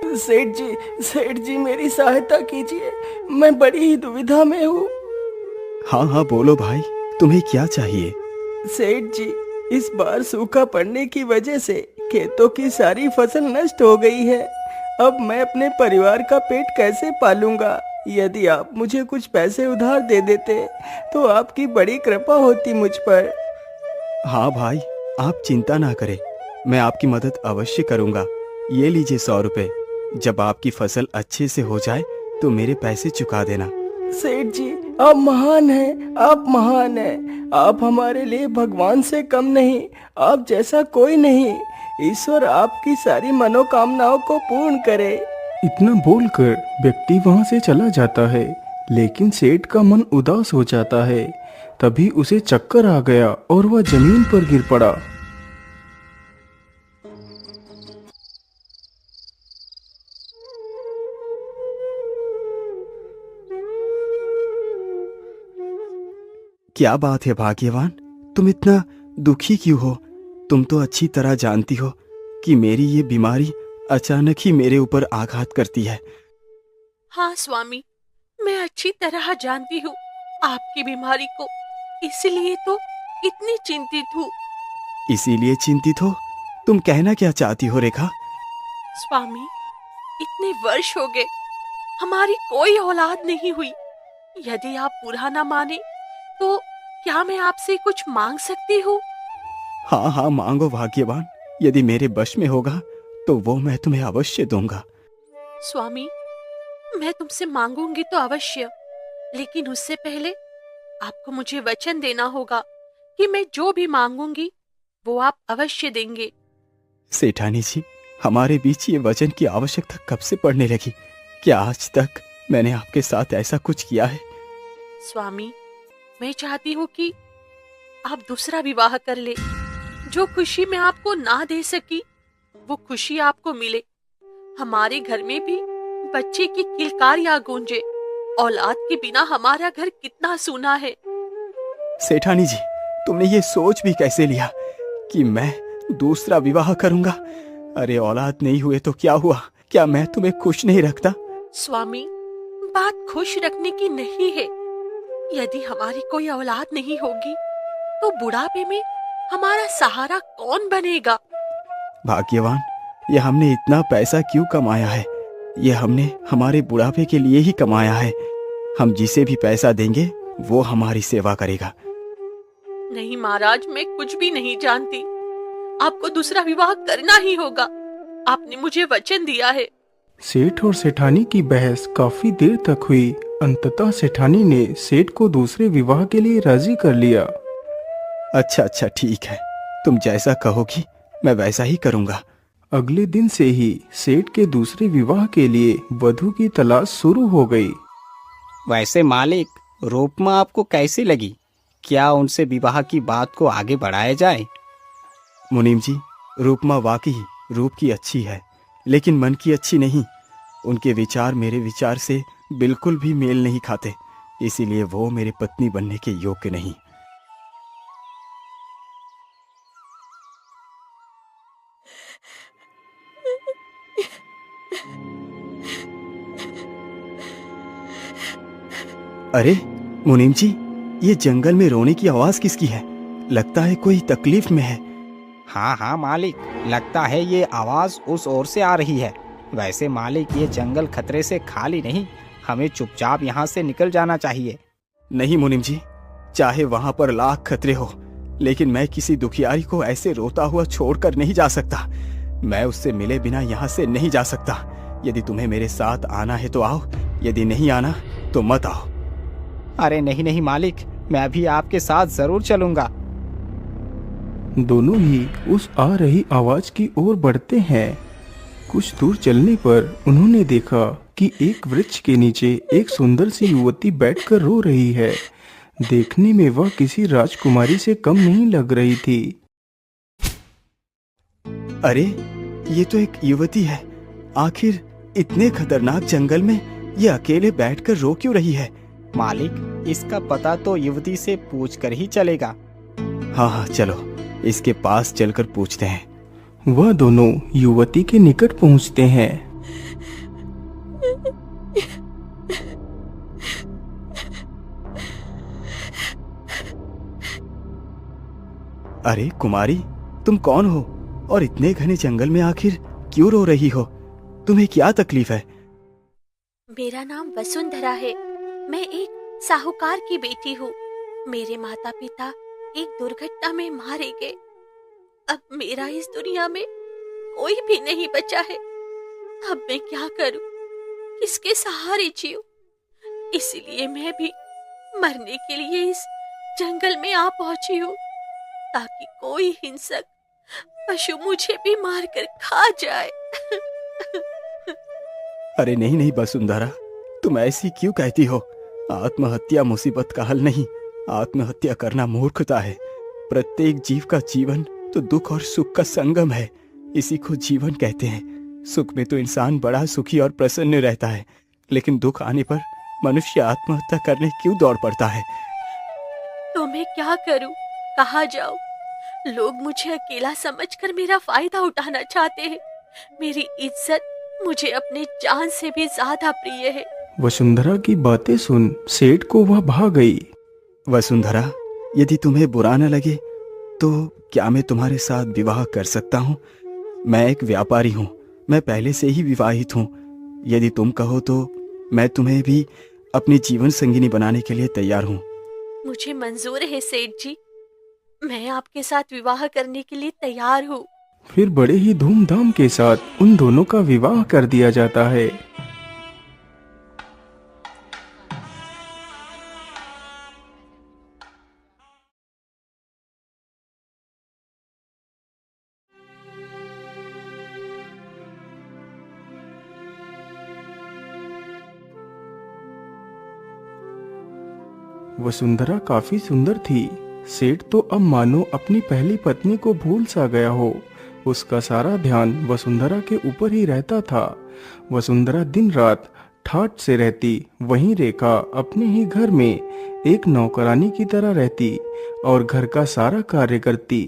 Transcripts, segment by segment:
सेठ जी मेरी सहायता कीजिए, मैं बड़ी ही दुविधा में हूँ। हाँ हाँ बोलो भाई, तुम्हें क्या चाहिए? सेठ जी, इस बार सूखा पड़ने की वजह से खेतों की सारी फसल नष्ट हो गई है। अब मैं अपने परिवार का पेट कैसे पालूंगा? यदि आप मुझे कुछ पैसे उधार दे देते तो आपकी बड़ी कृपा होती मुझ पर। हाँ भाई, आप चिंता ना करें, मैं आपकी मदद अवश्य करूंगा। ये लीजिए 100 रुपए। जब आपकी फसल अच्छे से हो जाए तो मेरे पैसे चुका देना। सेठ जी, आप महान हैं, आप महान हैं। आप हमारे लिए भगवान से कम नहीं, आप जैसा कोई नहीं। ईश्वर आपकी सारी मनोकामनाओं को पूर्ण करे। इतना बोलकर व्यक्ति वहां से चला जाता है, लेकिन सेठ का मन उदास हो जाता है। तभी उसे चक्कर आ गया और वह जमीन पर गिर पड़ा। क्या बात है भाग्यवान, तुम इतना दुखी क्यों हो? तुम तो अच्छी तरह जानती हो कि मेरी ये बीमारी अचानक ही मेरे ऊपर आघात करती है। हाँ स्वामी, मैं अच्छी तरह जानती हूँ आपकी बीमारी को, इसलिए तो इतनी चिंतित हूँ। इसीलिए चिंतित हो? तुम कहना क्या चाहती हो रेखा? स्वामी, इतने वर्ष हो गए, हमारी कोई औलाद नहीं हुई। यदि आप बुरा ना माने तो क्या मैं आपसे कुछ मांग सकती हूँ? हाँ हाँ मांगो भाग्यवान, यदि मेरे वश में होगा तो वो मैं तुम्हें अवश्य दूंगा। स्वामी, मैं तुमसे मांगूंगी तो अवश्य, लेकिन उससे पहले आपको मुझे वचन देना होगा कि मैं जो भी मांगूंगी वो आप अवश्य देंगे। सेठानी जी, हमारे बीच ये वचन की आवश्यकता कब से पड़ने लगी? क्या आज तक मैंने आपके साथ ऐसा कुछ किया है? स्वामी, मैं चाहती हूँ कि आप दूसरा विवाह कर ले। जो खुशी मैं आपको ना दे सकी वो खुशी आपको मिले। हमारे घर में भी बच्चे की किलकारियां गूंजे। औलाद के बिना हमारा घर कितना सूना है। सेठानी जी, तुमने ये सोच भी कैसे लिया कि मैं दूसरा विवाह करूंगा? अरे औलाद नहीं हुए तो क्या हुआ, क्या मैं तुम्हें खुश नहीं रखता? स्वामी, बात खुश रखने की नहीं है। यदि हमारी कोई औलाद नहीं होगी तो बुढ़ापे में हमारा सहारा कौन बनेगा? भाग्यवान, ये हमने इतना पैसा क्यों कमाया है? ये हमने हमारे बुढ़ापे के लिए ही कमाया है। हम जिसे भी पैसा देंगे वो हमारी सेवा करेगा। नहीं महाराज, मैं कुछ भी नहीं जानती। आपको दूसरा विवाह करना ही होगा। आपने मुझे वचन दिया है। सेठ और सेठानी की बहस काफी देर तक हुई। अंततः सेठानी ने सेठ को दूसरे विवाह के लिए राजी कर लिया। अच्छा अच्छा ठीक है, तुम जैसा कहोगी मैं वैसा ही करूंगा। अगले दिन से ही सेठ के दूसरे विवाह के लिए वधू की तलाश शुरू हो गई। वैसे मालिक, रूपमा आपको कैसी लगी? क्या उनसे विवाह की बात को आगे बढ़ाया जाए? मुनीम जी, रूपमा वाकई रूप की अच्छी है, लेकिन मन की अच्छी नहीं। उनके विचार मेरे विचार से बिल्कुल भी मेल नहीं खाते, इसीलिए वो मेरी पत्नी बनने के योग्य नहीं। अरे मुनीम जी, ये जंगल में रोने की आवाज किसकी है? लगता है कोई तकलीफ में है। हाँ हाँ मालिक, लगता है ये आवाज उस ओर से आ रही है। वैसे मालिक, ये जंगल खतरे से खाली नहीं, हमें चुपचाप यहाँ से निकल जाना चाहिए। नहीं मुनीम जी, चाहे वहां पर लाख खतरे हो, लेकिन मैं किसी दुखियारी को ऐसे रोता हुआ छोड़कर नहीं जा सकता। मैं उससे मिले बिना यहाँ से नहीं जा सकता। यदि तुम्हें मेरे साथ आना है तो आओ, यदि नहीं आना तो मत आओ। अरे नहीं नहीं मालिक, मैं भी आपके साथ जरूर चलूंगा। दोनों ही उस आ रही आवाज की ओर बढ़ते हैं। कुछ दूर चलने पर उन्होंने देखा कि एक वृक्ष के नीचे एक सुंदर सी युवती बैठकर रो रही है। देखने में वह किसी राजकुमारी से कम नहीं लग रही थी। अरे ये तो एक युवती है। आखिर इतने खतरनाक जंगल में ये अकेले बैठकर रो क्यों रही है? मालिक, इसका पता तो युवती से पूछ कर ही चलेगा। हाँ हाँ चलो, इसके पास चलकर पूछते हैं। वह दोनों युवती के निकट पहुंचते हैं। अरे कुमारी, तुम कौन हो और इतने घने जंगल में आखिर क्यों रो रही हो? तुम्हें क्या तकलीफ है? मेरा नाम वसुंधरा है। मैं एक साहूकार की बेटी हूँ। मेरे माता पिता एक दुर्घटना में मारे गए। अब मेरा इस दुनिया में कोई भी नहीं बचा है। अब मैं क्या करूं? किसके सहारे जीऊं? इसलिए मैं भी मरने के लिए इस जंगल में आ पहुंची हूँ, ताकि कोई हिंसक पशु मुझे भी मारकर खा जाए। अरे नहीं नहीं वसुंधरा, तुम ऐसी क्यों कहती हो? आत्महत्या मुसीबत का हल नहीं, आत्महत्या करना मूर्खता है। प्रत्येक जीव का जीवन तो दुख और सुख का संगम है, इसी को जीवन कहते हैं। सुख में तो इंसान बड़ा सुखी और प्रसन्न रहता है, लेकिन दुख आने पर मनुष्य आत्महत्या करने क्यों दौड़ पड़ता है? तो मैं क्या करूं? कहाँ जाऊं? लोग मुझे अकेला समझकर मेरा फायदा उठाना चाहते हैं। मेरी इज्जत मुझे अपने जान से भी ज्यादा प्रिय है। वसुंधरा की बातें सुन सेठ को वह भा गई। वसुंधरा, यदि तुम्हें बुरा न लगे तो क्या मैं तुम्हारे साथ विवाह कर सकता हूँ? मैं एक व्यापारी हूँ, मैं पहले से ही विवाहित हूँ। यदि तुम कहो तो मैं तुम्हें भी अपनी जीवन संगिनी बनाने के लिए तैयार हूँ। मुझे मंजूर है सेठ जी, मैं आपके साथ विवाह करने के लिए तैयार हूँ। फिर बड़े ही धूमधाम के साथ उन दोनों का विवाह कर दिया जाता है। वसुंधरा काफी सुंदर थी। सेठ तो अब मानो अपनी पहली पत्नी को भूल सा गया हो। उसका सारा ध्यान वसुंधरा के ऊपर ही रहता था। वसुंधरा दिन रात ठाठ से रहती, वहीं रेखा अपने ही घर में एक नौकरानी की तरह रहती और घर का सारा कार्य करती।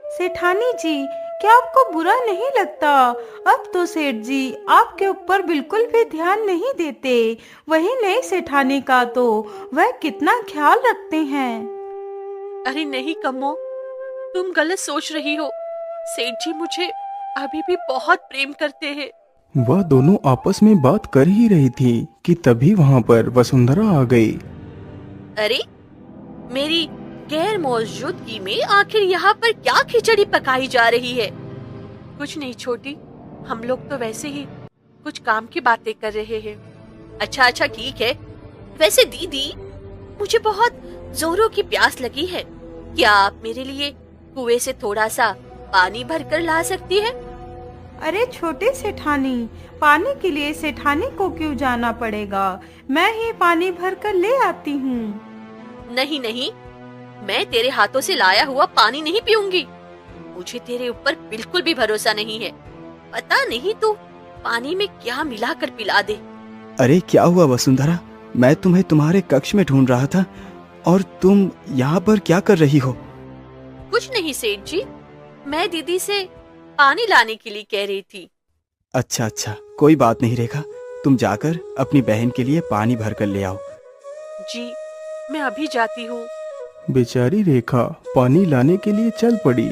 सेठानी जी, क्या आपको बुरा नहीं लगता? अब तो सेठ जी आपके ऊपर बिल्कुल भी ध्यान नहीं देते। वही नई सेठानी का तो वह कितना ख्याल रखते हैं। अरे नहीं कम्मो, तुम गलत सोच रही हो। सेठ जी मुझे अभी भी बहुत प्रेम करते हैं। वह दोनों आपस में बात कर ही रही थी कि तभी वहां पर वसुंधरा आ गई। अरे, मेरी गैर मौजूदगी में आखिर यहाँ पर क्या खिचड़ी पकाई जा रही है? कुछ नहीं छोटी, हम लोग तो वैसे ही कुछ काम की बातें कर रहे हैं। अच्छा ठीक है। वैसे दीदी, मुझे बहुत जोरों की प्यास लगी है। क्या आप मेरे लिए कुएं से थोड़ा सा पानी भरकर ला सकती है? अरे छोटे सेठानी, पानी के लिए सेठानी को क्यों जाना पड़ेगा? मैं ही पानी भरकर ले आती हूँ। नहीं, मैं तेरे हाथों से लाया हुआ पानी नहीं पीऊंगी। मुझे तेरे ऊपर बिल्कुल भी भरोसा नहीं है। पता नहीं तू पानी में क्या मिलाकर पिला दे। अरे क्या हुआ वसुंधरा? मैं तुम्हें तुम्हारे कक्ष में ढूंढ रहा था और तुम यहाँ पर क्या कर रही हो? कुछ नहीं सेठ जी, मैं दीदी से पानी लाने के लिए कह रही थी। अच्छा, कोई बात नहीं रेखा, तुम जाकर अपनी बहन के लिए पानी भर कर ले आओ। जी, मैं अभी जाती हूँ। बेचारी रेखा पानी लाने के लिए चल पड़ी।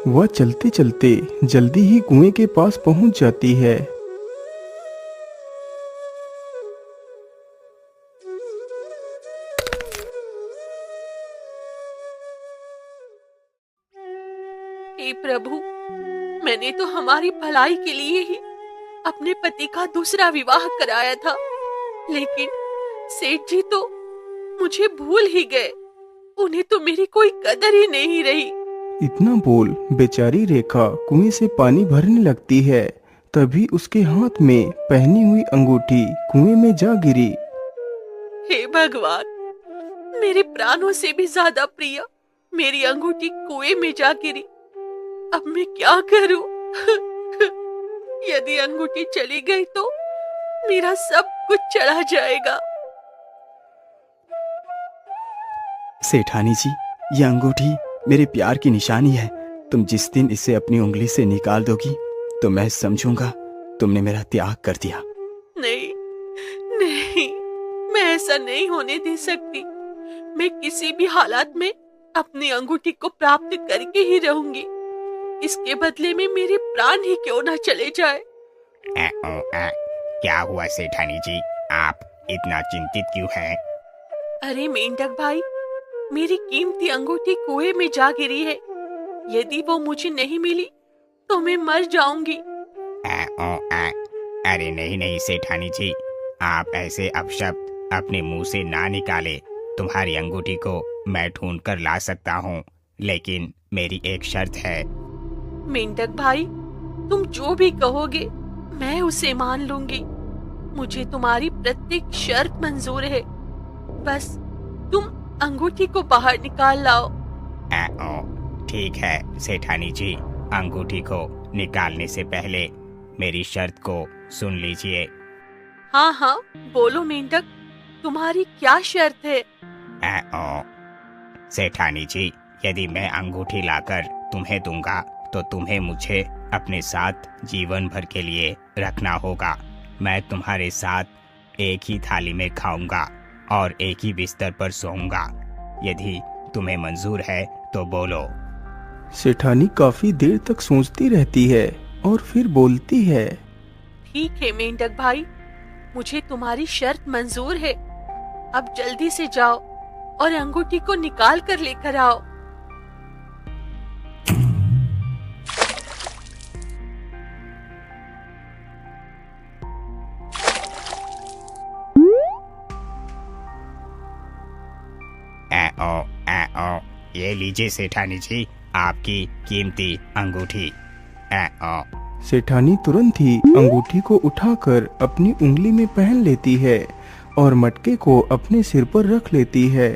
वह चलते चलते जल्दी ही कुएं के पास पहुंच जाती है। हे प्रभु, मैंने तो हमारी भलाई के लिए ही अपने पति का दूसरा विवाह कराया था, लेकिन सेठ जी तो मुझे भूल ही गए। उन्हें तो मेरी कोई कदर ही नहीं रही। इतना बोल बेचारी रेखा कुएं से पानी भरने लगती है। तभी उसके हाथ में पहनी हुई अंगूठी कुएं में जा गिरी। हे भगवान, मेरे प्राणों से भी ज्यादा प्रिय मेरी अंगूठी कुएं में जा गिरी। अब मैं क्या करूं? यदि अंगूठी चली गई तो मेरा सब कुछ चला जाएगा। सेठानी जी, ये अंगूठी मेरे प्यार की निशानी है। तुम जिस दिन इसे अपनी उंगली से निकाल दोगी तो मैं समझूंगा तुमने मेरा त्याग कर दिया। नहीं, मैं ऐसा नहीं होने दे सकती। मैं किसी भी हालात में अपनी अंगूठी को प्राप्त करके ही रहूंगी। इसके बदले में मेरे प्राण ही क्यों ना चले जाए। क्या हुआ सेठानी जी, आप इतना चिंतित क्यों हैं? अरे मेंढक भाई, मेरी कीमती अंगूठी कुएं में जा गिरी है। यदि वो मुझे नहीं मिली तो मैं मर जाऊंगी। अरे नहीं नहीं सेठानी जी, आप ऐसे अपशब्द अपने मुंह से ना निकाले। तुम्हारी अंगूठी को मैं ढूंढ कर ला सकता हूँ, लेकिन मेरी एक शर्त है। मेंढक भाई, तुम जो भी कहोगे मैं उसे मान लूंगी। मुझे तुम्हारी प्रत्येक शर्त मंजूर है। बस तुम अंगूठी को बाहर निकाल लाओ। ठीक है सेठानी जी, अंगूठी को निकालने से पहले मेरी शर्त को सुन लीजिए। हाँ हाँ, बोलो मेंढक, तुम्हारी क्या शर्त है? सेठानी जी, यदि मैं अंगूठी लाकर तुम्हें दूंगा तो तुम्हें मुझे अपने साथ जीवन भर के लिए रखना होगा। मैं तुम्हारे साथ एक ही थाली में खाऊंगा और एक ही बिस्तर पर सोऊंगा। यदि तुम्हें मंजूर है तो बोलो। सेठानी काफी देर तक सोचती रहती है और फिर बोलती है, ठीक है मेंढक भाई, मुझे तुम्हारी शर्त मंजूर है। अब जल्दी से जाओ और अंगूठी को निकाल कर लेकर आओ। ये लीजिए सेठानी जी, आपकी कीमती अंगूठी। सेठानी तुरंत ही अंगूठी को उठाकर अपनी उंगली में पहन लेती है और मटके को अपने सिर पर रख लेती है।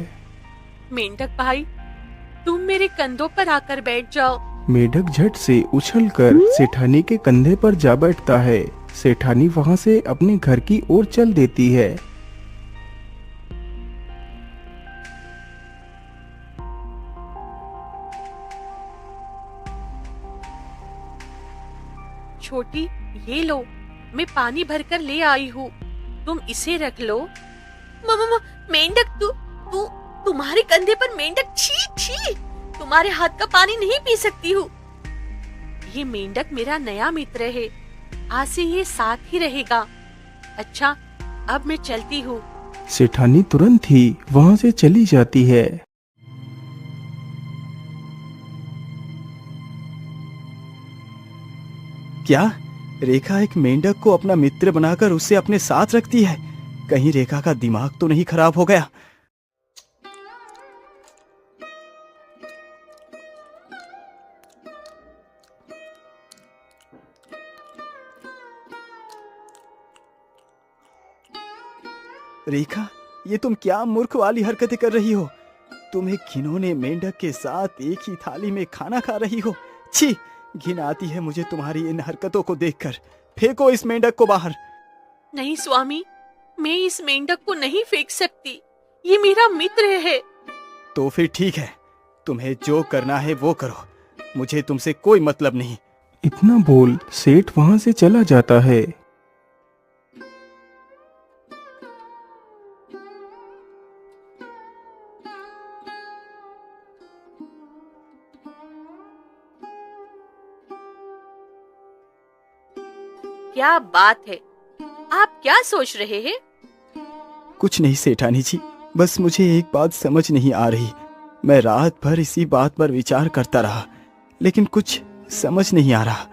मेंढक भाई, तुम मेरे कंधों पर आकर बैठ जाओ। मेढक झट से उछलकर सेठानी के कंधे पर जा बैठता है। सेठानी वहां से अपने घर की ओर चल देती है। छोटी, ये लो, मैं पानी भरकर ले आई हूँ, तुम इसे रख लो। मेंढक, तुम्हारे कंधे पर मेंढक, छी छी, तुम्हारे हाथ का पानी नहीं पी सकती हूँ। ये मेंढक मेरा नया मित्र है, आज से ये साथ ही रहेगा। अच्छा, अब मैं चलती हूँ। सेठानी तुरंत ही वहां से चली जाती है। क्या रेखा एक मेंढक को अपना मित्र बनाकर उसे अपने साथ रखती है? कहीं रेखा का दिमाग तो नहीं खराब हो गया? रेखा, ये तुम क्या मूर्ख वाली हरकतें कर रही हो? तुम एक घिनौने मेंढक के साथ एक ही थाली में खाना खा रही हो। छी, घिन आती है मुझे तुम्हारी इन हरकतों को देखकर। फेंको इस मेंढक को बाहर। नहीं स्वामी, मैं इस मेंढक को नहीं फेंक सकती, ये मेरा मित्र है। तो फिर ठीक है, तुम्हें जो करना है वो करो, मुझे तुमसे कोई मतलब नहीं। इतना बोल सेठ वहां से चला जाता है। क्या बात है, आप क्या सोच रहे हैं? कुछ नहीं सेठानी जी, बस मुझे एक बात समझ नहीं आ रही। मैं रात भर इसी बात पर विचार करता रहा, लेकिन कुछ समझ नहीं आ रहा।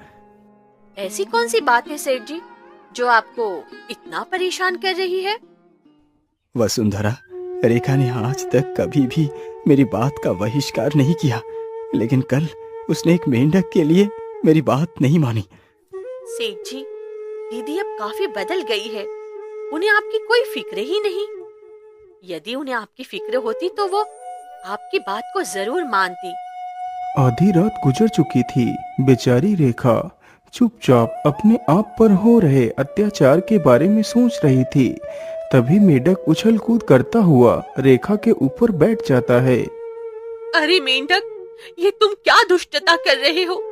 ऐसी कौन सी बात है सेठ जी जो आपको इतना परेशान कर रही है? वसुंधरा, रेखा ने आज तक कभी भी मेरी बात का बहिष्कार नहीं किया, लेकिन कल उसने एक मेंढक के लिए मेरी बात नहीं मानी। सेठ जी, दीदी अब काफी बदल गई है, उन्हें आपकी कोई फिक्र ही नहीं। यदि उन्हें आपकी फिक्र होती तो वो आपकी बात को जरूर मानती। आधी रात गुजर चुकी थी। बेचारी रेखा चुपचाप अपने आप पर हो रहे अत्याचार के बारे में सोच रही थी। तभी मेढक उछल कूद करता हुआ रेखा के ऊपर बैठ जाता है। अरे मेंढक, ये तुम क्या दुष्टता कर रहे हो?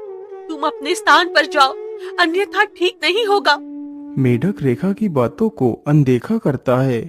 तुम अपने स्थान पर जाओ, अन्यथा ठीक नहीं होगा। मेढक रेखा की बातों को अनदेखा करता है